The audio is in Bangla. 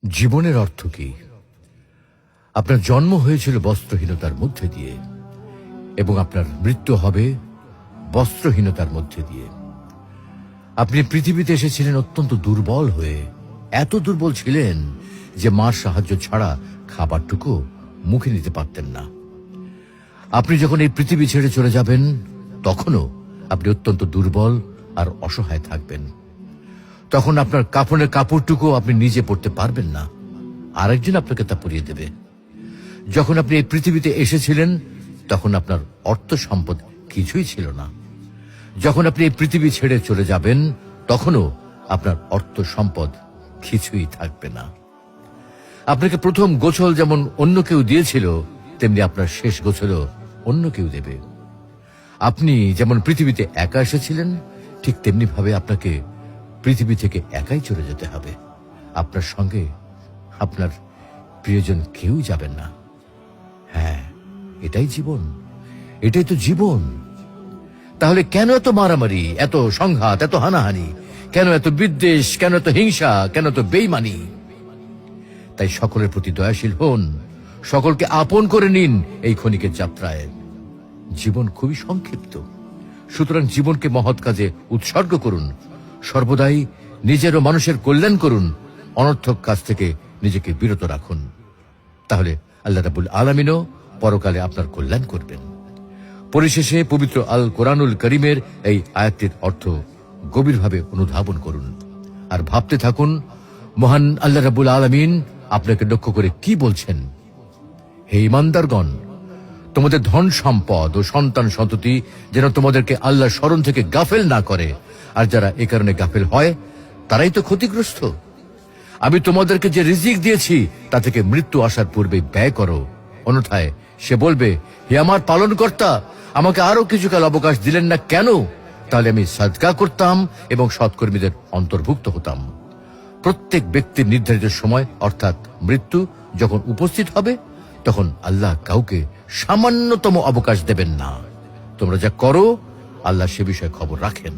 জীবনের অর্থ কি? আপনার জন্ম হয়েছিল বস্ত্রহীনতার মধ্যে দিয়ে এবং আপনার মৃত্যু হবে বস্ত্রহীনতার মধ্যে দিয়ে। আপনি পৃথিবীতে এসেছিলেন অত্যন্ত দুর্বল হয়ে, এত দুর্বল ছিলেন যে মার সাহায্য ছাড়া খাবারটুকু মুখে নিতে পারতেন না। আপনি যখন এই পৃথিবী ছেড়ে চলে যাবেন তখনও আপনি অত্যন্ত দুর্বল আর অসহায় থাকবেন। তখন আপনার কাফনের কাপড়টুকু আপনি নিজে পরতে পারবেন না, আরেকজন আপনাকে তা পরিয়ে দেবে। যখন আপনি এই পৃথিবীতে এসেছিলেন তখন আপনার অর্থ সম্পদ কিছুই ছিল না। যখন আপনি এই পৃথিবী ছেড়ে চলে যাবেন তখনও আপনার অর্থ সম্পদ কিছুই থাকবে না। আপনাকে প্রথম গোছল যেমন অন্য কেউ দিয়েছিল, তেমনি আপনার শেষ গোছলও অন্য কেউ দেবে। আপনি যেমন পৃথিবীতে একা এসেছিলেন, ঠিক তেমনি ভাবে আপনাকে পৃথিবী থেকে একাই চলে যেতে হবে। আপনার সঙ্গে আপনার প্রিয়জন কেউ যাবেন না। হ্যাঁ, এটাই জীবন, এটাই তো জীবন। তাহলে কেন এত মারামারি, এত সংঘাত, এত হানাহানি? কেন এত বিদ্বেষ? কেন এত হিংসা? কেন এত বেইমানি? তাই সকলের প্রতি দয়াশীল হন, সকলকে আপন করে নিন এই ক্ষণিকের যাত্রায়। জীবন খুবই সংক্ষিপ্ত, সুতরাং জীবনকে মহৎ কাজে উৎসর্গ করুন। সর্বদাই নিজের ও মানুষের কল্যাণ করুন, অনর্থক কাজ থেকে নিজেকে বিরত রাখুন। তাহলে আল্লাহ রাব্বুল আলামিনও পরকালে আপনার কল্যাণ করবেন। পরিশেষে পবিত্র আল কোরআনুল করিমের এই আয়াতটির অর্থ গভীরভাবে অনুধাবন করুন আর ভাবতে থাকুন, মহান আল্লাহ রাব্বুল আলামিন আপনাকে লক্ষ্য করে কি বলছেন। হে ঈমানদারগণ, তোমাদের ধন সম্পদ ও সন্তান সন্ততি যেন তোমাদেরকে আল্লাহর স্মরণ থেকে গাফেল না করে, আর যারা এ কারণে গাফেল হয় তারাই তো ক্ষতিগ্রস্ত। আমি তোমাদেরকে যে রিজিক দিয়েছি তা থেকে মৃত্যু আসার পূর্বে ব্যয় করো, অন্যথায় সে বলবে, হে আমার পালনকর্তা, আমাকে আরো কিছুকাল অবকাশ দিলেন না কেন? তাহলে আমি সাদকা করতাম এবং সৎকর্মীদের অন্তর্ভুক্ত হতাম। প্রত্যেক ব্যক্তির নির্ধারিত সময় অর্থাৎ মৃত্যু যখন উপস্থিত হবে তখন আল্লাহ কাউকে সামান্যতম অবকাশ দেবেন না। তোমরা যা করো আল্লাহ সে বিষয়ে খবর রাখেন।